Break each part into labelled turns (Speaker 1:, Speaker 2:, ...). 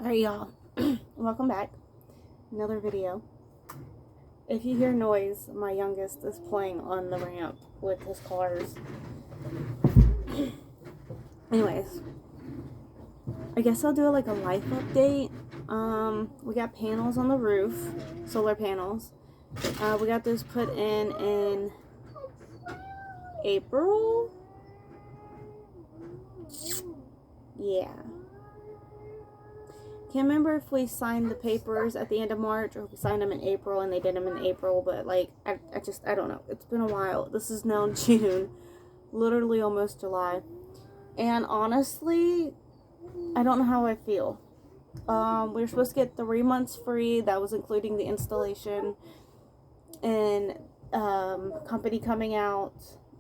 Speaker 1: Alright, y'all. Welcome back. Another video. If you hear noise, my youngest is playing on the ramp with his cars. Anyways, I guess I'll do like a life update. We got panels on the roof, solar panels. We got those put in April. Yeah. Can't remember if we signed the papers at the end of March or if we signed them in April and they did them in April, but like I don't know. It's been a while. This is now June, literally almost July, and honestly, I don't know how I feel. We were supposed to get 3 months free. That was including the installation and company coming out,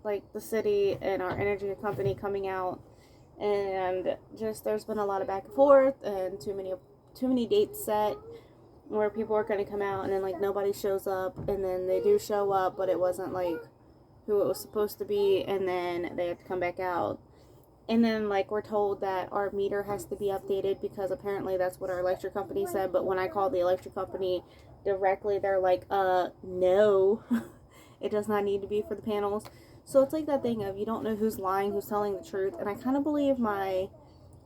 Speaker 1: like the city and our energy company coming out. And just there's been a lot of back and forth and too many dates set where people are going to come out and then like nobody shows up, and then they do show up but it wasn't like who it was supposed to be, and then they have to come back out. And then like we're told that our meter has to be updated because apparently that's what our electric company said, but when I called the electric company directly, they're like no. It does not need to be for the panels. So it's like that thing of you don't know who's lying, who's telling the truth. And I kind of believe my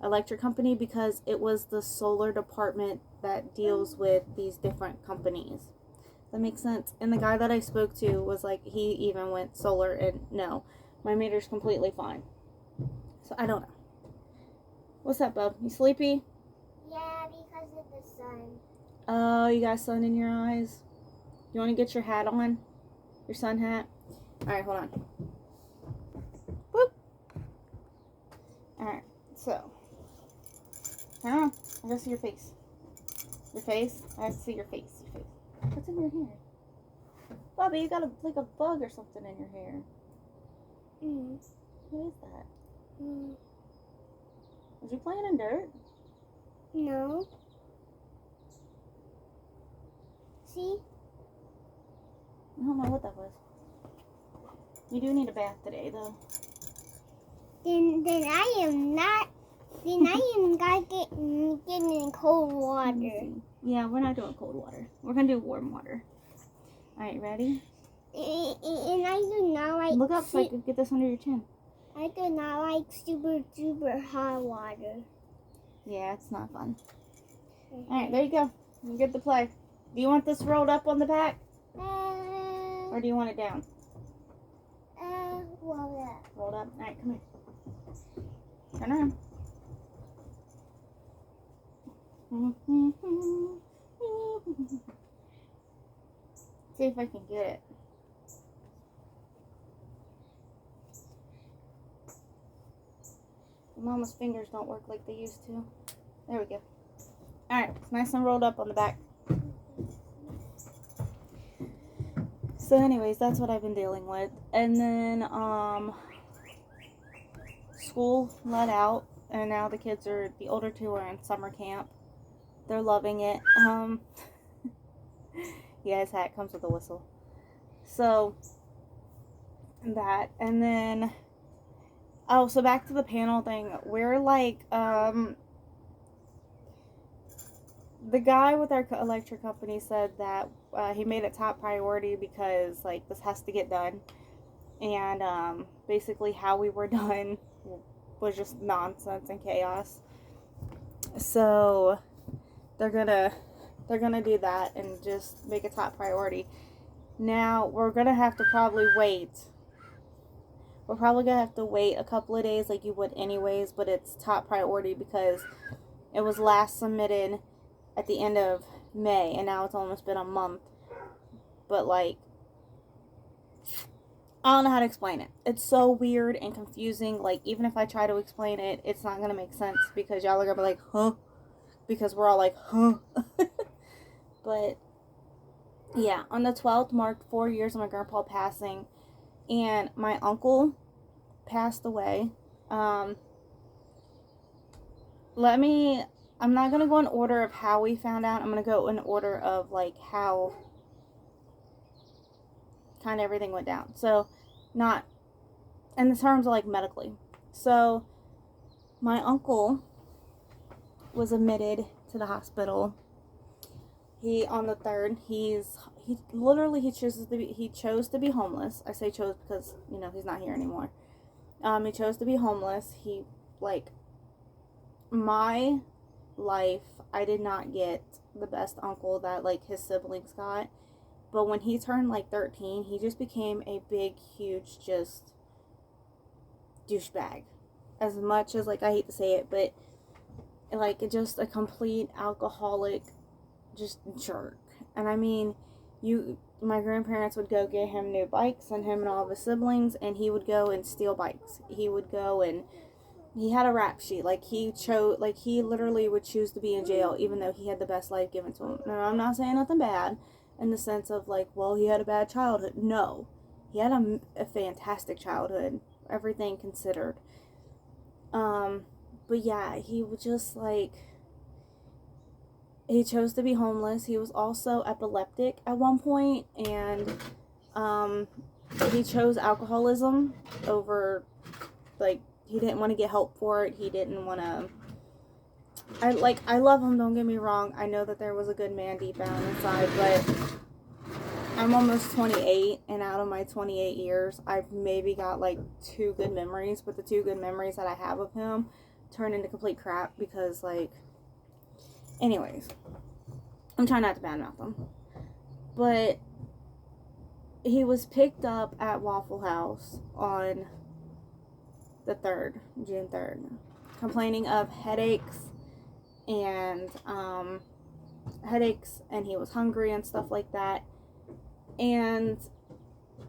Speaker 1: electric company because it was the solar department that deals with these different companies. That makes sense. And the guy that I spoke to was like, he even went solar, and no, my meter's completely fine. So I don't know. What's up, bub? You sleepy?
Speaker 2: Yeah, because of the sun.
Speaker 1: Oh, you got sun in your eyes? You want to get your hat on? Your sun hat? Alright, hold on. Boop. Alright, so. Turn around. I gotta see your face. Your face? I have to see your face. Your face. What's in your hair? Bobby, you got like a bug or something in your hair. What is that? Was you playing in dirt?
Speaker 2: No. See?
Speaker 1: I don't know what that was. You do need a bath today, though.
Speaker 2: Then I am not. Then I am not getting in cold water.
Speaker 1: Yeah, we're not doing cold water. We're gonna do warm water. All right, ready?
Speaker 2: And I do not like.
Speaker 1: Look up so I can get this under your chin.
Speaker 2: I do not like super duper hot water.
Speaker 1: Yeah, it's not fun. All right, there you go. You get to play. Do you want this rolled up on the back, or do you want it down?
Speaker 2: Roll up.
Speaker 1: Rolled up. All right, come here. Turn around. See if I can get it. Mama's fingers don't work like they used to. There we go. Alright, it's nice and rolled up on the back. So anyways, that's what I've been dealing with. And then, school let out, and now the older two are in summer camp. They're loving it. Yeah, his hat comes with a whistle. So, that, and then, oh, so back to the panel thing. We're like, the guy with our electric company said that he made it top priority because, like, this has to get done. And, basically how we were done was just nonsense and chaos. So, they're gonna do that and just make a top priority. Now, we're gonna have to probably wait. We're probably gonna have to wait a couple of days like you would anyways, but it's top priority because it was last submitted at the end of May, and now it's almost been a month. But like, I don't know how to explain it. It's so weird and confusing. Like, even if I try to explain it, it's not gonna make sense because y'all are gonna be like, huh? Because we're all like, huh? But yeah, on the 12th marked 4 years of my grandpa passing, and my uncle passed away. I'm not going to go in order of how we found out. I'm going to go in order of like how kind of everything went down. So, not in the terms of like medically. So, my uncle was admitted to the hospital. On the 3rd, he chose to be homeless. I say chose because, he's not here anymore. He chose to be homeless. My life, I did not get the best uncle that, his siblings got. But when he turned, 13, he just became a big, huge, just douchebag. As much as, I hate to say it, but, just a complete alcoholic, just jerk. And I mean, my grandparents would go get him new bikes, and him and all of his siblings, and he would go and steal bikes. He would go and he had a rap sheet. He literally would choose to be in jail, even though he had the best life given to him. Now, I'm not saying nothing bad in the sense of, he had a bad childhood. No. He had a fantastic childhood, everything considered. But yeah, he would just, he chose to be homeless. He was also epileptic at one point, and, he chose alcoholism over, he didn't want to get help for it. He didn't want to. I love him, don't get me wrong. I know that there was a good man deep down inside, but I'm almost 28, and out of my 28 years, I've maybe got 2 good memories, but the 2 good memories that I have of him turned into complete crap because, anyways, I'm trying not to badmouth him. But he was picked up at Waffle House on the 3rd, June 3rd, complaining of headaches, and he was hungry and stuff like that. And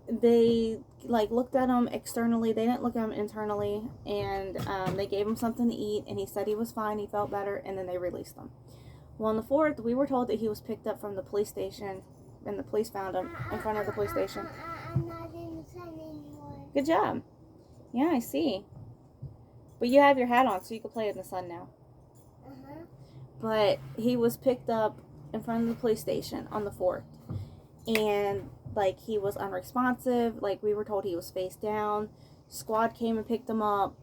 Speaker 1: they looked at him externally. They didn't look at him internally, and they gave him something to eat, and he said he was fine. He felt better, and then they released him. Well, on the 4th, we were told that he was picked up from the police station, and the police found him in front of the police station.
Speaker 2: I'm not in the sun anymore.
Speaker 1: Good job. Yeah, I see. But you have your hat on, so you can play in the sun now.
Speaker 2: Uh-huh.
Speaker 1: But he was picked up in front of the police station on the 4th. And, he was unresponsive. We were told he was face down. Squad came and picked him up.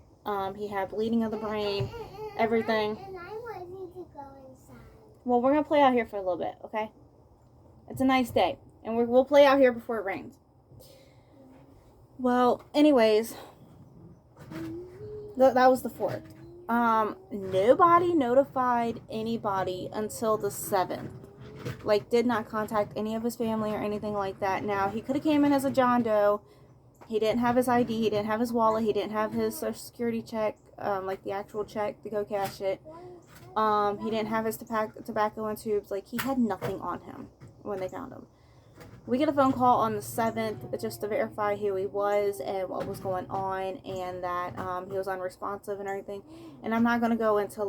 Speaker 1: He had bleeding of the brain, everything.
Speaker 2: And I wanted to go inside.
Speaker 1: Well, we're going to play out here for a little bit, okay? It's a nice day. And we'll play out here before it rains. Well, anyways, that was the 4th. Nobody notified anybody until the 7th. Did not contact any of his family or anything like that. Now, he could have came in as a John Doe. He didn't have his ID. He didn't have his wallet. He didn't have his Social Security check, the actual check to go cash it. He didn't have his tobacco and tubes. He had nothing on him when they found him. We get a phone call on the 7th just to verify who he was and what was going on, and that he was unresponsive and everything. And I'm not going to go into,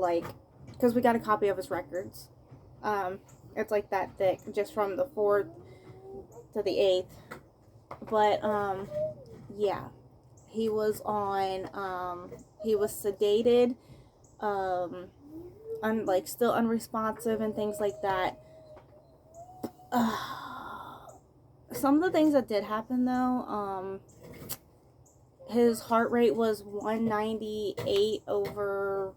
Speaker 1: because we got a copy of his records. It's that thick, just from the 4th to the 8th. But, yeah. He was he was sedated, still unresponsive and things like that. Some of the things that did happen, though, his heart rate was 198 over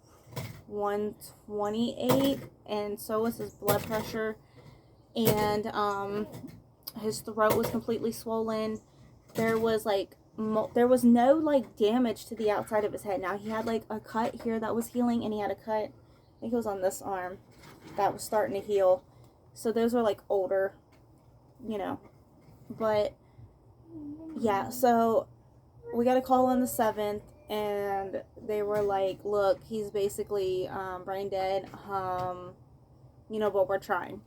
Speaker 1: 128, and so was his blood pressure, and his throat was completely swollen. There was no damage to the outside of his head. Now, he had a cut here that was healing, and he had a cut, I think it was on this arm, that was starting to heal. So those were older, but yeah. So we got a call on the 7th, and they were look, he's basically brain dead, but we're trying.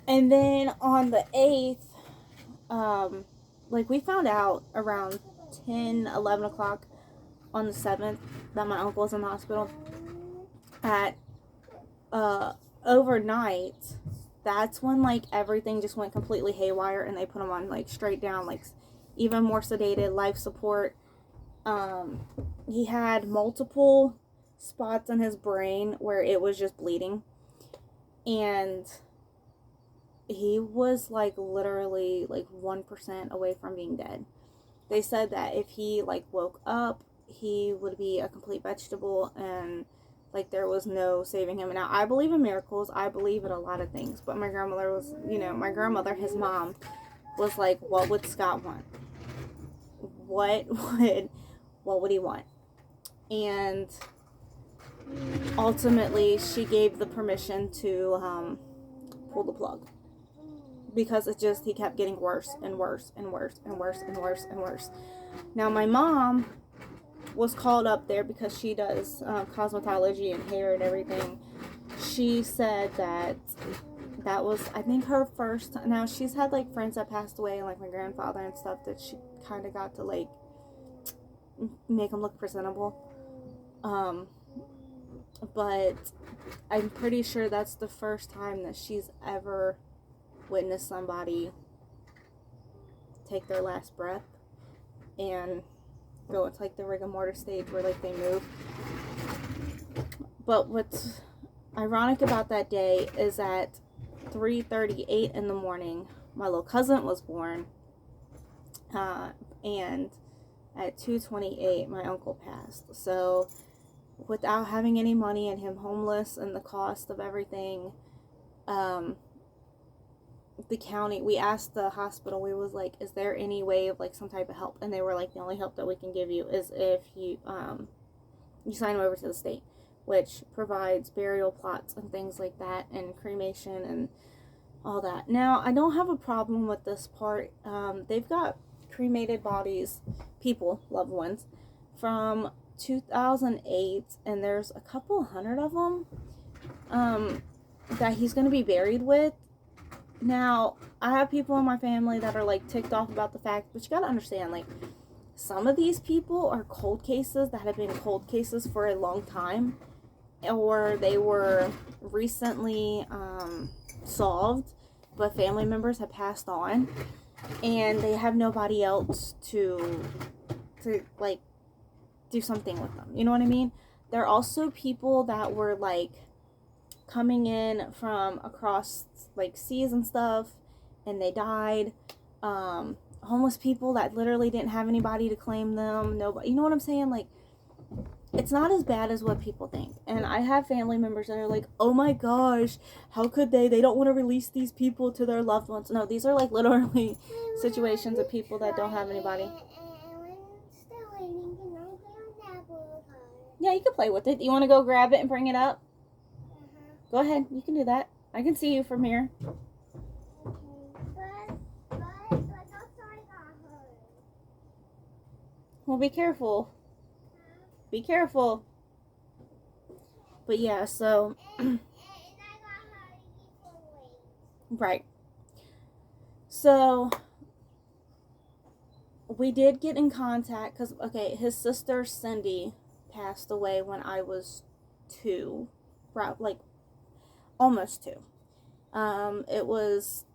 Speaker 1: And then on the 8th, we found out around 10-11 o'clock on the 7th that my uncle was in the hospital. At overnight, that's when everything just went completely haywire, and they put him on straight down, even more sedated, life support. He had multiple spots in his brain where it was just bleeding, and he was literally 1% away from being dead. They said that if he woke up, he would be a complete vegetable, and Like, there was no saving him. Now, I believe in miracles. I believe in a lot of things. But my grandmother was, my grandmother, his mom, was like, what would Scott want? What would he want? And ultimately, she gave the permission to pull the plug. Because he kept getting worse and worse and worse and worse and worse and worse. Now, my mom was called up there because she does cosmetology and hair and everything. She said that was, I think, her first. Now, she's had like friends that passed away, like my grandfather and stuff, that she kind of got to like make them look presentable. But I'm pretty sure that's the first time that she's ever witnessed somebody take their last breath and go into like the rigor mortis stage where like they move. But what's ironic about that day is at 3:38 in the morning, my little cousin was born, and at 2:28 my uncle passed. So without having any money and him homeless and the cost of everything, the county, we asked the hospital, we was like, is there any way of like some type of help? And they were like, the only help that we can give you is if you sign him over to the state, which provides burial plots and things like that, and cremation and all that. Now, I don't have a problem with this part. They've got cremated bodies, people, loved ones, from 2008, and there's a couple hundred of them that he's going to be buried with. Now, I have people in my family that are like ticked off about the fact, but you got to understand, like, some of these people are cold cases that have been cold cases for a long time, or they were recently solved, but family members have passed on, and they have nobody else to like do something with them. You know what I mean? There are also people that were like coming in from across like seas and stuff, and they died. Homeless people that literally didn't have anybody to claim them. Nobody, you know what I'm saying? Like, it's not as bad as what people think. And I have family members that are like, oh my gosh, how could they don't want to release these people to their loved ones. No, these are like literally situations of people that don't have anybody. Yeah, you can play with it. You want to go grab it and bring it up? Go ahead, you can do that. I can see you from here. Well, be careful. Be careful. But yeah, so right. So we did get in contact because, okay, his sister Cindy passed away when I was 2, like almost 2. It was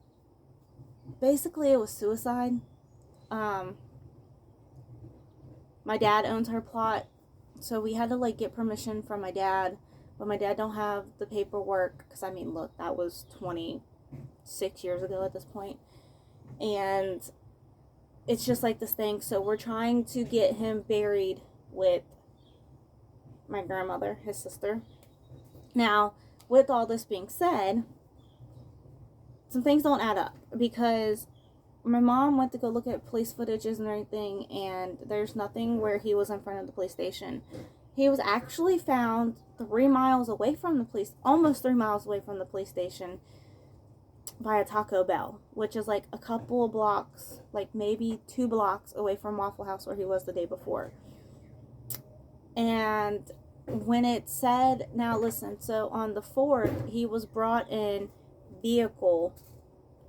Speaker 1: suicide. My dad owns her plot, so we had to like get permission from my dad, but my dad don't have the paperwork, because I mean, look, that was 26 years ago at this point, and it's just like this thing. So we're trying to get him buried with my grandmother, his sister. Now, with all this being said, some things don't add up, because my mom went to go look at police footages and everything, and there's nothing where he was in front of the police station. He was actually found 3 miles away from the police, almost 3 miles away from the police station, by a Taco Bell, which is like a couple of blocks, like maybe 2 blocks away from Waffle House where he was the day before. And when it said, now listen, so on the 4th, he was brought in vehicle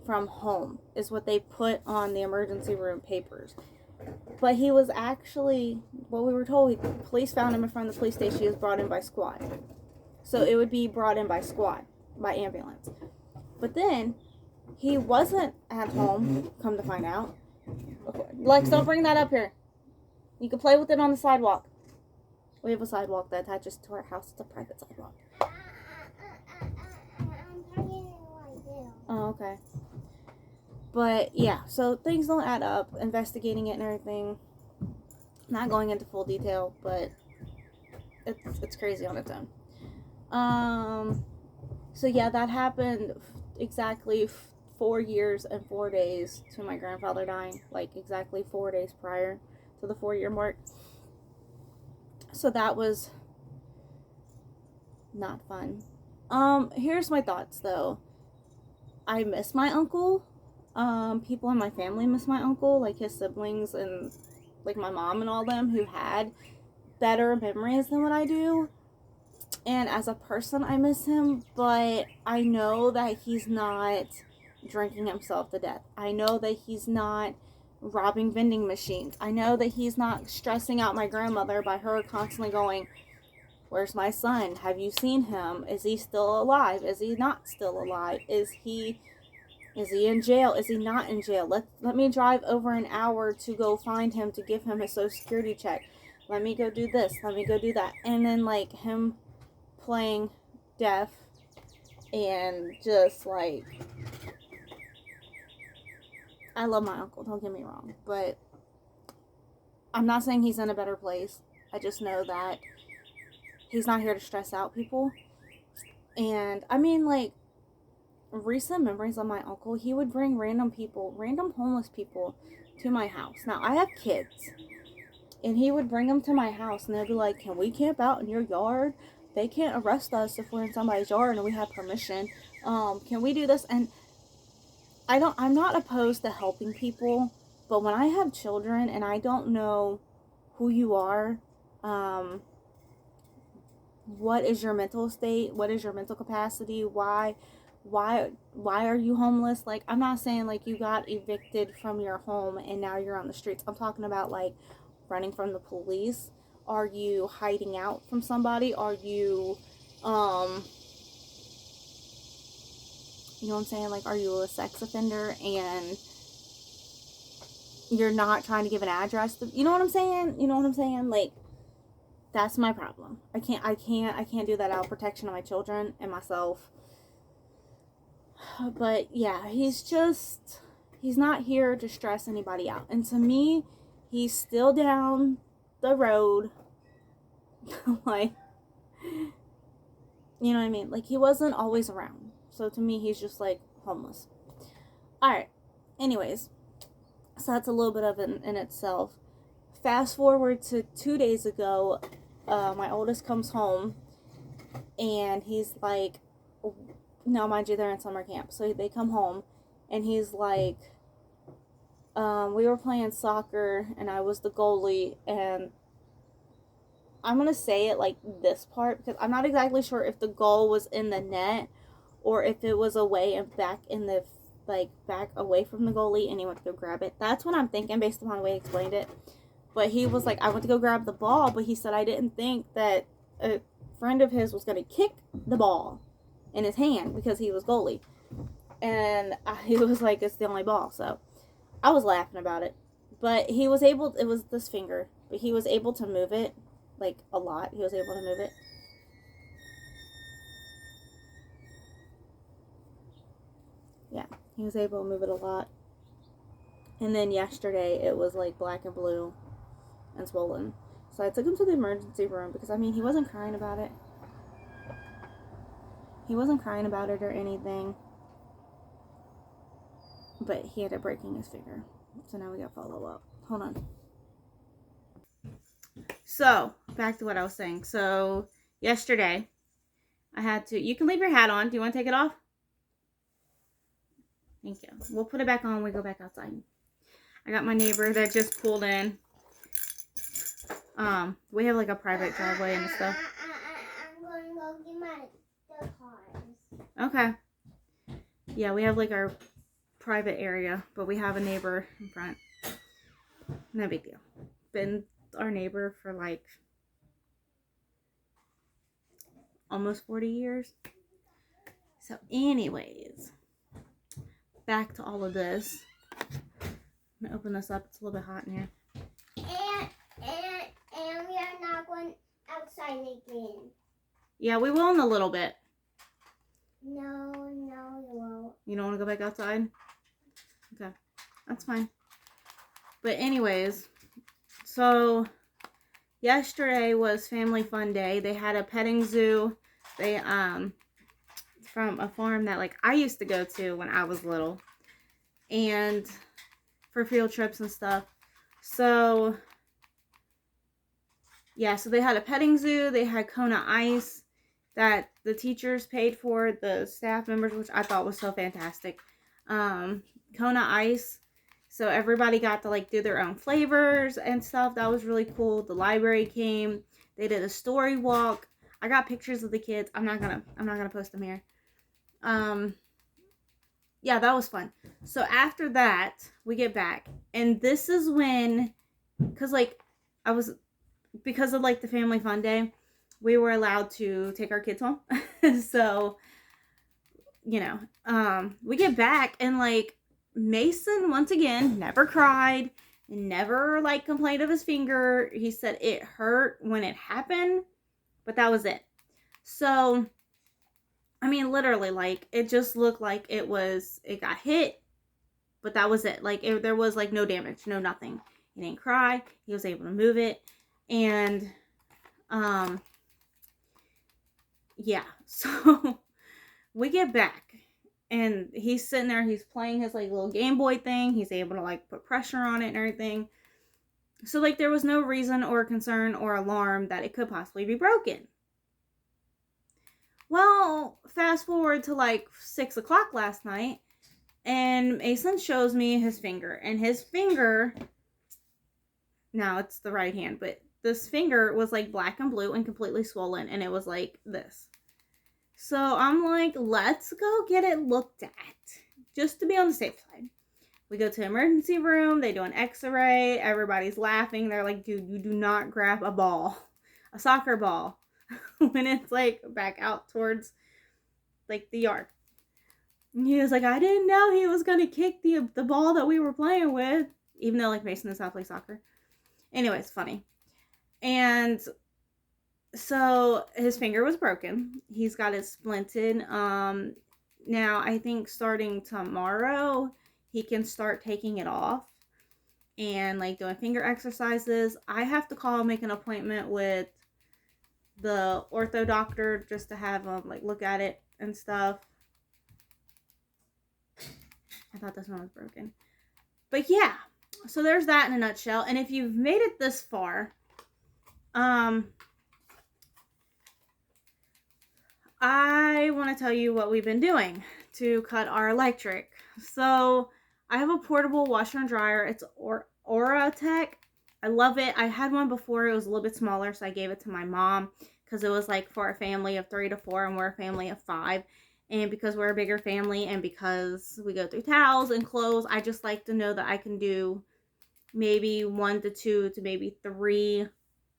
Speaker 1: from home, is what they put on the emergency room papers. But he was actually, what we were told, police found him in front of the police station. He was brought in by squad. So it would be brought in by squad, by ambulance. But then, he wasn't at home, come to find out. Okay. Lex, don't bring that up here. You can play with it on the sidewalk. We have a sidewalk that attaches to our house. It's a private sidewalk. Oh, okay. But yeah, so things don't add up. Investigating it and everything. Not going into full detail, but it's crazy on its own. So yeah, that happened exactly 4 years and 4 days to my grandfather dying, like exactly 4 days prior to the 4-year mark. So that was not fun. Here's my thoughts though. I miss my uncle. People in my family miss my uncle, like his siblings and like my mom and all them who had better memories than what I do. And as a person, I miss him, but I know that he's not drinking himself to death. I know that he's not robbing vending machines. I know that he's not stressing out my grandmother by her constantly going, "Where's my son? Have you seen him? Is he still alive? Is he not still alive? Is he in jail? Is he not in jail? Let me drive over an hour to go find him to give him a social security check. Let me go do this. Let me go do that." And then like him playing deaf and just like, I love my uncle, don't get me wrong, but I'm not saying he's in a better place. I just know that he's not here to stress out people. And I mean, like, recent memories of my uncle, he would bring random homeless people to my house. Now I have kids, and he would bring them to my house, and they'd be like, "Can we camp out in your yard? They can't arrest us if we're in somebody's yard and we have permission. Can we do this?" And I'm not opposed to helping people, but when I have children and I don't know who you are, what is your mental state? What is your mental capacity? Why are you homeless? Like, I'm not saying like you got evicted from your home and now you're on the streets. I'm talking about like running from the police. Are you hiding out from somebody? Are you you know what I'm saying? Like, are you a sex offender and you're not trying to give an address to, you know what I'm saying? You know what I'm saying? Like, that's my problem. I can't do that out of protection of my children and myself. But yeah, he's not here to stress anybody out. And to me, he's still down the road. Like, you know what I mean? Like, he wasn't always around. So to me, he's just like homeless. Alright. Anyways, so that's a little bit of it in itself. Fast forward to 2 days ago, my oldest comes home, and he's like, no, mind you, they're in summer camp, so they come home, and he's like, we were playing soccer, and I was the goalie, and I'm gonna say it like this part, because I'm not exactly sure if the goal was in the net, or if it was away and back in the, like, back away from the goalie, and he went to go grab it. That's what I'm thinking based upon the way he explained it. But he was like, I went to go grab the ball, but he said I didn't think that a friend of his was going to kick the ball in his hand because he was goalie. And he was like, it's the only ball. So I was laughing about it. But he was able, it was this finger, but he was able to move it, like, a lot. He was able to move it. Yeah, he was able to move it a lot. And then yesterday, it was like black and blue and swollen. So I took him to the emergency room because, I mean, he wasn't crying about it. He wasn't crying about it or anything. But he ended up breaking his finger. So now we got follow up. Hold on. So, back to what I was saying. So, yesterday, I had to, you can leave your hat on. Do you want to take it off? Thank you. We'll put it back on when we go back outside. I got my neighbor that just pulled in. We have like a private driveway and stuff.
Speaker 2: I'm going to go get the cars.
Speaker 1: Okay. Yeah, we have like our private area, but we have a neighbor in front. No big deal. Been our neighbor for like almost 40 years. So anyways, back to all of this. I'm gonna open this up. It's a little bit hot in here.
Speaker 2: And we are not going outside again.
Speaker 1: Yeah, we will in a little bit.
Speaker 2: No, you won't.
Speaker 1: You don't want to go back outside? Okay, that's fine. But anyways, so yesterday was family fun day. They had a petting zoo They from a farm that like I used to go to when I was little, and for field trips and stuff. So yeah, so they had a petting zoo. They had Kona Ice that the teachers paid for, the staff members, which I thought was so fantastic. Kona Ice, so everybody got to like do their own flavors and stuff. That was really cool. The library came. They did a story walk. I got pictures of the kids. I'm not gonna post them here. Yeah, that was fun. So after that, we get back, and this is when, because like because of like the family fun day, we were allowed to take our kids home. So, you know, we get back, and like Mason once again never cried, never like complained of his finger. He said it hurt when it happened, but that was it. So I mean, literally, like, it just looked like it got hit, but that was it. Like, there was, like, no damage, no nothing. He didn't cry. He was able to move it. And, yeah. So, we get back, and he's sitting there. He's playing his, like, little Game Boy thing. He's able to, like, put pressure on it and everything. So, like, there was no reason or concern or alarm that it could possibly be broken. Well, fast forward to like 6 o'clock last night, and Mason shows me his finger, and his finger, now it's the right hand, but this finger was like black and blue and completely swollen, and it was like this. So I'm like, let's go get it looked at, just to be on the safe side. We go to the emergency room, they do an x-ray, everybody's laughing, they're like, dude, you do not grab a ball, a soccer ball, when it's like back out towards like the yard. And he was like, I didn't know he was gonna kick the ball that we were playing with, even though like Mason does not play soccer. Anyways, funny. And so his finger was broken. He's got it splinted. Now I think starting tomorrow he can start taking it off and like doing finger exercises. I have to call, make an appointment with the ortho doctor just to have him like look at it and stuff. I thought this one was broken. But yeah, so there's that in a nutshell. And if you've made it this far, I want to tell you what we've been doing to cut our electric. So I have a portable washer and dryer. It's Oratec. I love it. I had one before. It was a little bit smaller, so I gave it to my mom because it was like for a family of 3 to 4, and we're a family of 5. And because we're a bigger family, and because we go through towels and clothes, I just like to know that I can do maybe 1 to 2 to maybe 3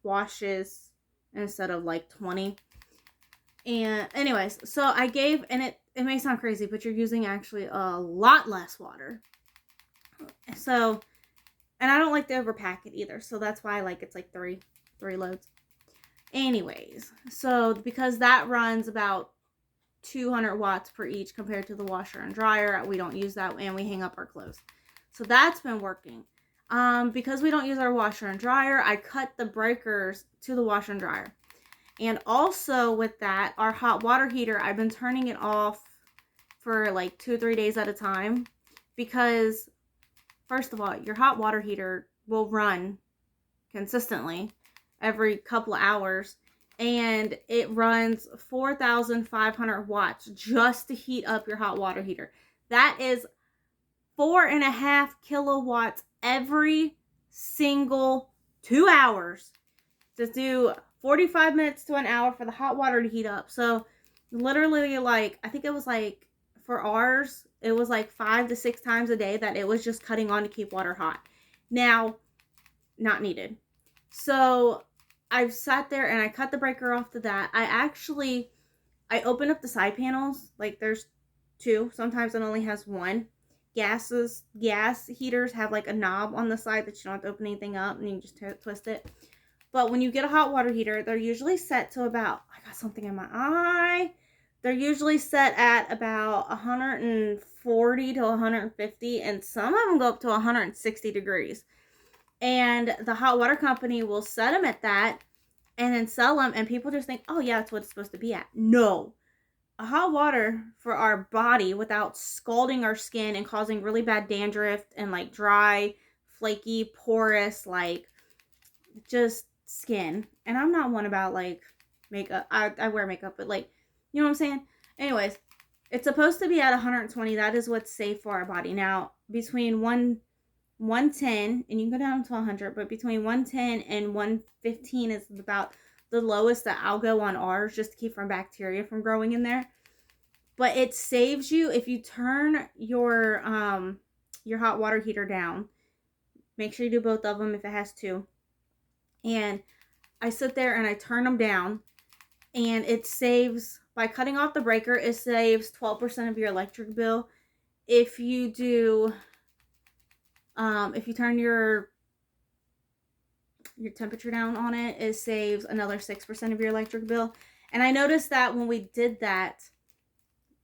Speaker 1: washes instead of like 20. And anyways, so I gave, and it may sound crazy, but you're using actually a lot less water. So, and I don't like to overpack it either. So that's why it's like 3 loads. Anyways, so because that runs about 200 watts per each compared to the washer and dryer, we don't use that, and we hang up our clothes. So that's been working. Because we don't use our washer and dryer, I cut the breakers to the washer and dryer. And also with that, our hot water heater, I've been turning it off for like 2 or 3 days at a time, because first of all, your hot water heater will run consistently every couple of hours, and it runs 4,500 watts just to heat up your hot water heater. That is 4.5 kilowatts every single 2 hours to do 45 minutes to an hour for the hot water to heat up. So literally, like, I think it was like for ours, it was like 5 to 6 times a day that it was just cutting on to keep water hot. Now, not needed. So I've sat there and I cut the breaker off to that. I open up the side panels. Like, there's 2. Sometimes it only has 1. Gas heaters have like a knob on the side that you don't have to open anything up, and you can just twist it. But when you get a hot water heater, they're usually set to about, I got something in my eye. They're usually set at about 140 to 150, and some of them go up to 160 degrees. And the hot water company will set them at that, and then sell them, and people just think, oh yeah, that's what it's supposed to be at. No. A hot water for our body without scalding our skin and causing really bad dandruff and like dry, flaky, porous, like just skin. And I'm not one about like makeup. I wear makeup, but like, you know what I'm saying? Anyways, it's supposed to be at 120. That is what's safe for our body. Now, between 110, and you can go down to 100, but between 110 and 115 is about the lowest that I'll go on ours, just to keep from bacteria from growing in there. But it saves you if you turn your hot water heater down. Make sure you do both of them if it has to. And I sit there and I turn them down, and it saves, by cutting off the breaker, it saves 12% of your electric bill. If you do, if you turn your temperature down on it, it saves another 6% of your electric bill. And I noticed that when we did that,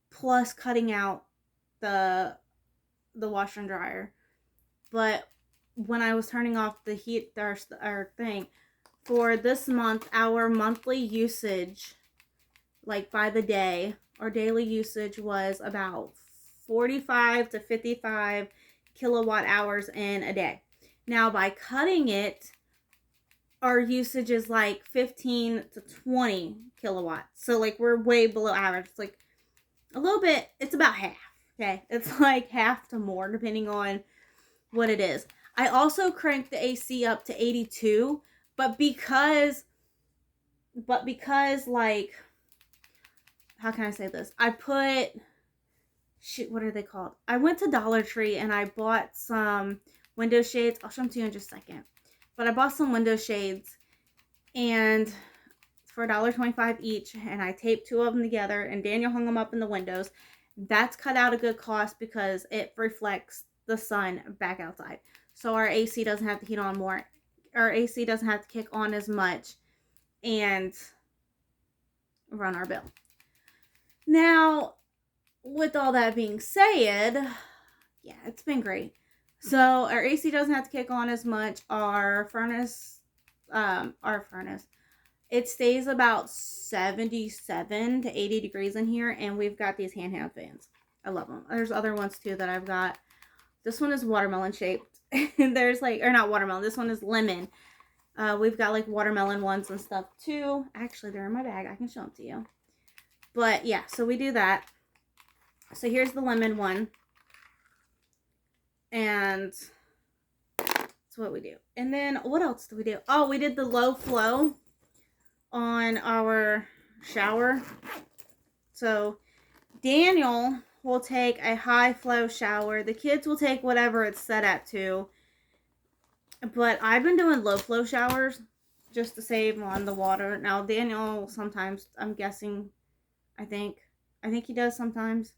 Speaker 1: plus cutting out the washer and dryer. But when I was turning off the heat, our thing, for this month, our monthly usage, like by the day, our daily usage was about 45 to 55 kilowatt hours in a day. Now, by cutting it, our usage is like 15 to 20 kilowatts. So, like, we're way below average. It's like a little bit, it's about half, okay? It's like half to more, depending on what it is. I also cranked the AC up to 82, but because, like, how can I say this? I put, what are they called? I went to Dollar Tree and I bought some window shades. I'll show them to you in just a second. But I bought some window shades, and for $1.25 each, and I taped 2 of them together, and Daniel hung them up in the windows. That's cut out a good cost because it reflects the sun back outside. So our AC doesn't have to heat on more. Our AC doesn't have to kick on as much and run our bill. Now, with all that being said, yeah, it's been great. So our AC doesn't have to kick on as much. Our furnace, it stays about 77 to 80 degrees in here, and we've got these handheld fans. I love them. There's other ones too that I've got. This one is watermelon shaped. There's like, or not watermelon, this one is lemon. We've got like watermelon ones and stuff too. Actually, they're in my bag. I can show them to you. But yeah, so we do that. So here's the lemon one. And that's what we do. And then what else do we do? Oh, we did the low flow on our shower. So Daniel will take a high flow shower. The kids will take whatever it's set at to. But I've been doing low flow showers just to save on the water. Now Daniel sometimes, I'm guessing, I think he does sometimes.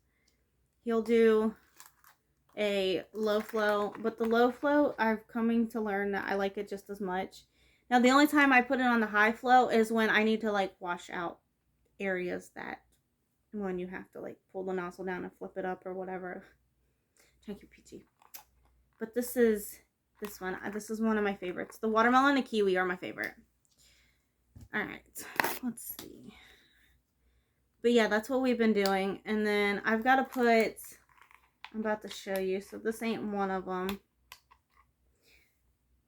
Speaker 1: He'll do a low flow, but the low flow, I've coming to learn that I like it just as much. Now the only time I put it on the high flow is when I need to like wash out areas that, when you have to like pull the nozzle down and flip it up or whatever. Thank you, Peachy. But this is one of my favorites. The watermelon and kiwi are my favorite. Alright, let's see. But yeah, that's what we've been doing. And then I've got to put, I'm about to show you. So this ain't one of them.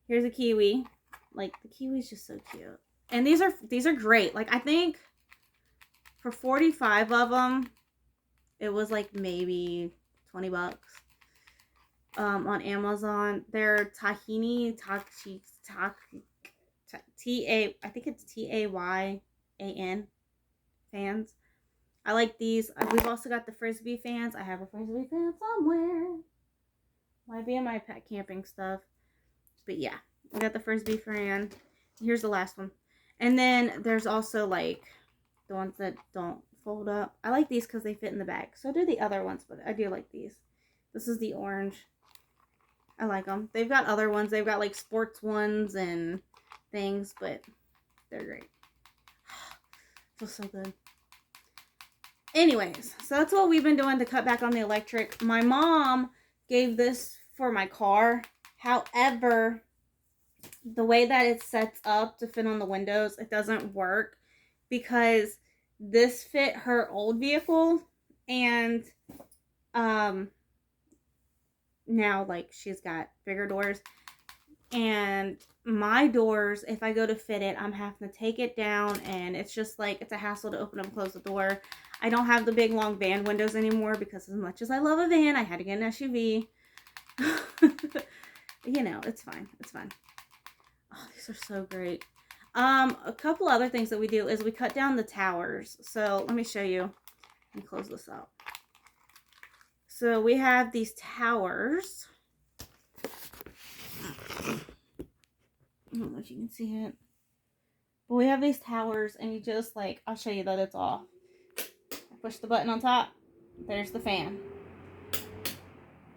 Speaker 1: Here's a kiwi. Like, the kiwi's just so cute. And these are great. Like, I think for 45 of them, it was like maybe $20 on Amazon. They're tahini, I think it's Tayyan fans. I like these. We've also got the Frisbee fans. I have a Frisbee fan somewhere. Might be in my pet camping stuff. But yeah, we got the Frisbee fan. Here's the last one. And then there's also like the ones that don't fold up. I like these because they fit in the bag. So do the other ones, but I do like these. This is the orange. I like them. They've got other ones. They've got like sports ones and things, but they're great. Feels so good. Anyways, so that's what we've been doing to cut back on the electric. My mom gave this for my car. However, the way that it sets up to fit on the windows, it doesn't work because this fit her old vehicle, and now like she's got bigger doors, and my doors, if I go to fit it, I'm having to take it down, and it's just like it's a hassle to open and close the door. I don't have the big long van windows anymore because as much as I love a van, I had to get an SUV. You know, it's fine. It's fine. Oh, these are so great. A couple other things that we do is we cut down the towers. So let me show you. Let me close this up. So we have these towers. I don't know if you can see it. But we have these towers, and you just like, I'll show you that it's off. Push the button on top. There's the fan.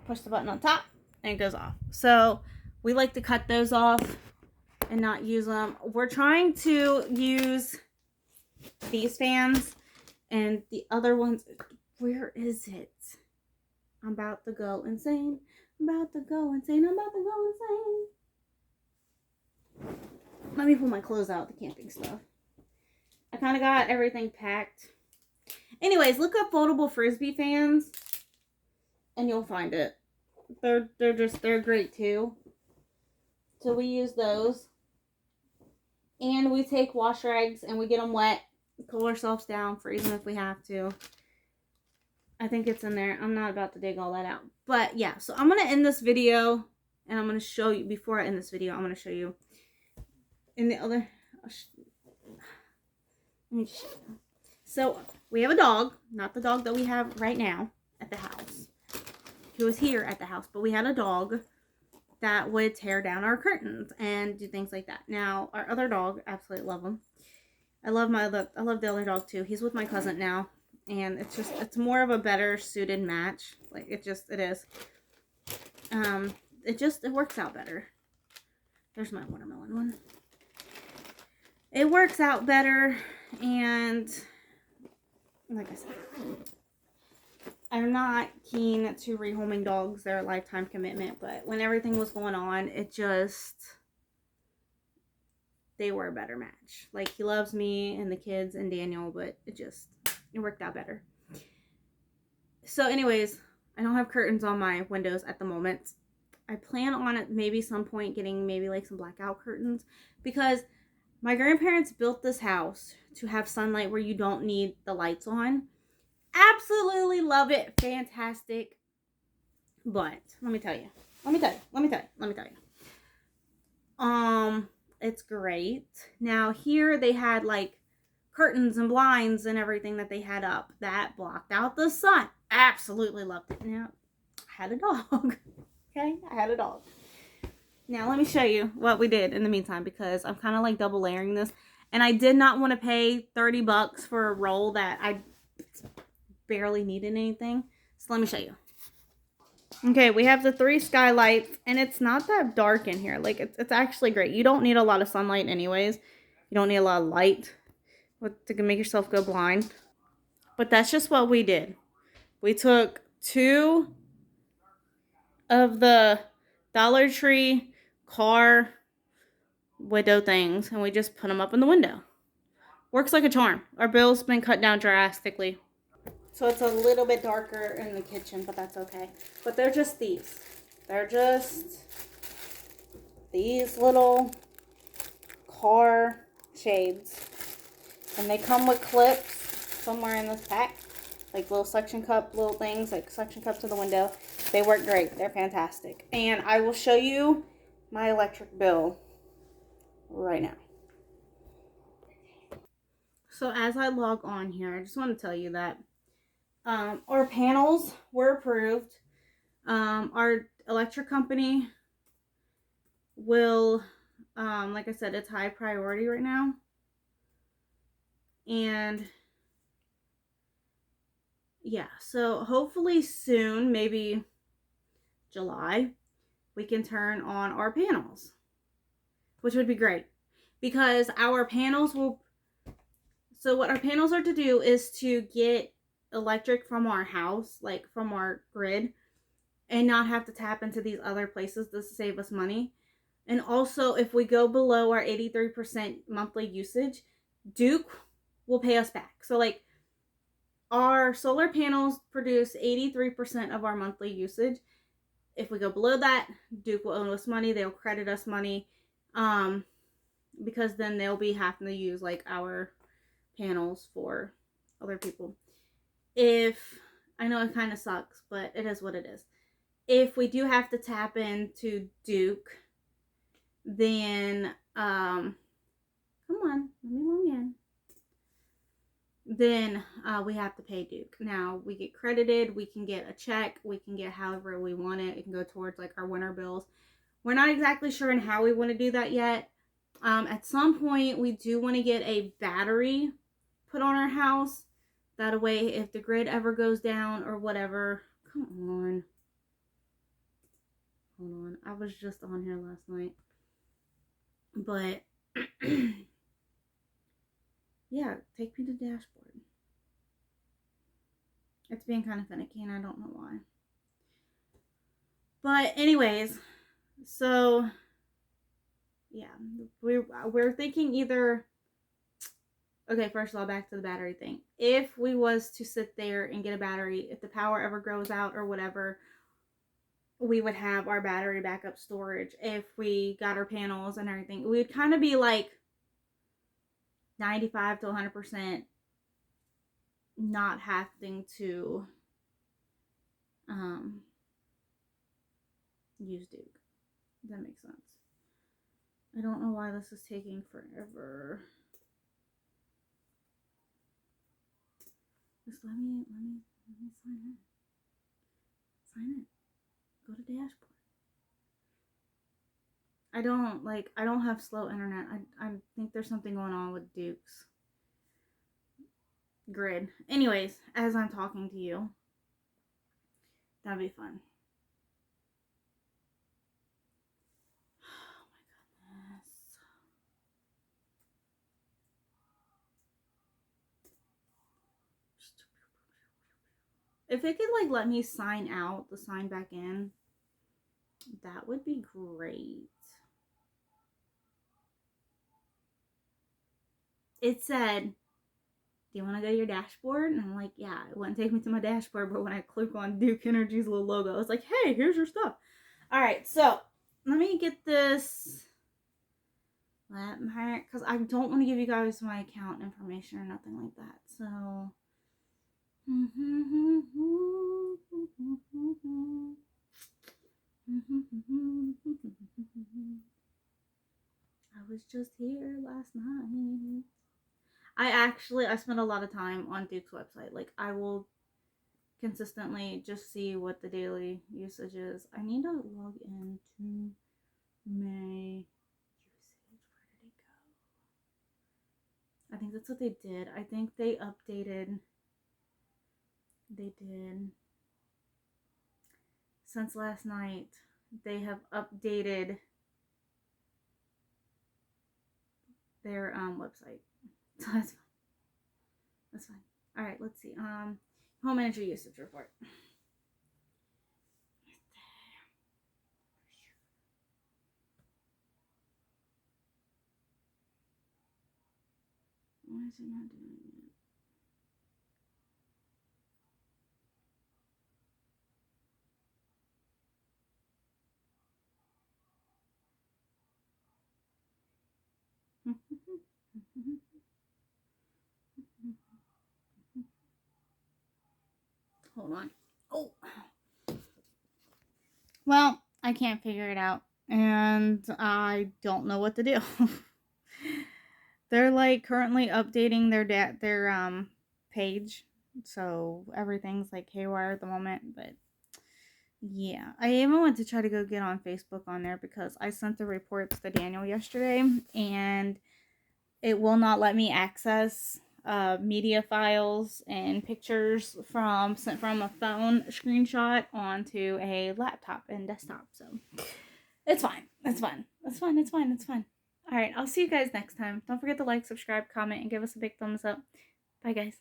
Speaker 1: Push the button on top, and it goes off. So we like to cut those off and not use them. We're trying to use these fans, and the other ones, where is it? I'm about to go insane. I'm about to go insane. I'm about to go insane. Let me pull my clothes out, the camping stuff. I kind of got everything packed. Anyways, look up foldable Frisbee fans, and you'll find it. They're great too. So we use those. And we take wash rags and we get them wet, cool ourselves down, freeze them if we have to. I think it's in there. I'm not about to dig all that out. But yeah, so I'm going to end this video, and I'm going to show you, before I end this video, I'm going to show you in the other, let me show you. So we have a dog, not the dog that we have right now at the house. He was here at the house, but we had a dog that would tear down our curtains and do things like that. Now, our other dog, absolutely love him. I love the other dog too. He's with my cousin now, and it's more of a better suited match. Like it is. It works out better. There's my watermelon one. It works out better, and like I said, I'm not keen to rehoming dogs. They're a lifetime commitment, but when everything was going on, they were a better match. Like, he loves me and the kids and Daniel, but it worked out better. So anyways, I don't have curtains on my windows at the moment. I plan on at maybe some point getting maybe like some blackout curtains, because my grandparents built this house to have sunlight where you don't need the lights on. Absolutely love it. Fantastic. But let me tell you. It's great. Now here they had like curtains and blinds and everything that they had up that blocked out the sun. Absolutely loved it. Now, I had a dog. Okay? I had a dog. Now let me show you what we did in the meantime, because I'm kind of like double layering this. And I did not want to pay $30 for a roll that I barely needed anything. So let me show you. Okay, we have the 3 skylights, and it's not that dark in here. Like, it's actually great. You don't need a lot of sunlight anyways. You don't need a lot of light to make yourself go blind. But that's just what we did. We took 2 of the Dollar Tree car window things, and we just put them up in the window. Works like a charm. Our bill's been cut down drastically. So it's a little bit darker in the kitchen, but that's okay. But they're just these. They're just these little car shades. And they come with clips somewhere in this pack. Like little suction cup, little things, like suction cups to the window. They work great. They're fantastic. And I will show you my electric bill right now. So as I log on here, I just want to tell you that our panels were approved. Our electric company will, like I said, it's high priority right now. And yeah, so hopefully soon, maybe July, we can turn on our panels, which would be great, because our panels will, so what our panels are to do is to get electric from our house, like from our grid, and not have to tap into these other places to save us money. And also, if we go below our 83% monthly usage, Duke will pay us back. So, like, our solar panels produce 83% of our monthly usage. If we go below that, Duke will owe us money. They'll credit us money, because then they'll be having to use like our panels for other people. If I know it kind of sucks, but it is what it is. If we do have to tap into Duke, then come on, let me log in. Then we have to pay Duke. Now we get credited, we can get a check, we can get however we want it. It can go towards like our winter bills. We're not exactly sure on how we want to do that yet. At some point, we do want to get a battery put on our house. That way, if the grid ever goes down or whatever, come on. Hold on. I was just on here last night. But, yeah, take me to the dashboard. It's being kind of finicky and I don't know why. But anyways, so yeah, we're thinking either, okay, first of all, back to the battery thing. If we was to sit there and get a battery, if the power ever goes out or whatever, we would have our battery backup storage. If we got our panels and everything, we'd kind of be like 95 to 100% not having to use Duke. Does that make sense? I don't know why this is taking forever. Just let me sign in. Sign in. Go to dashboard. I don't have slow internet. I think there's something going on with Duke's grid. Anyways, as I'm talking to you, that'd be fun. Oh my goodness. If it could like let me sign out, the sign back in, that would be great. It said, do you want to go to your dashboard? And I'm like, yeah, it wouldn't take me to my dashboard, but when I click on Duke Energy's little logo, it's like, hey, here's your stuff. All right, so let me get this, because I don't want to give you guys my account information or nothing like that. So, I was just here last night. I spent a lot of time on Duke's website. Like, I will consistently just see what the daily usage is. I need to log into my usage. Where did it go? I think that's what they did. I think they updated. They did. Since last night, they have updated their website. So that's fine. That's fine. All right, let's see. Home energy usage report. Why is it not doing it? Hold on. Oh. Well, I can't figure it out. And I don't know what to do. They're like currently updating their page. So everything's like haywire at the moment, but yeah. I even went to try to go get on Facebook on there because I sent the reports to Daniel yesterday and it will not let me access media files and pictures sent from a phone screenshot onto a laptop and desktop. So it's fine. It's fun. It's fun. It's fun. It's fun. All right. I'll see you guys next time. Don't forget to like, subscribe, comment, and give us a big thumbs up. Bye, guys.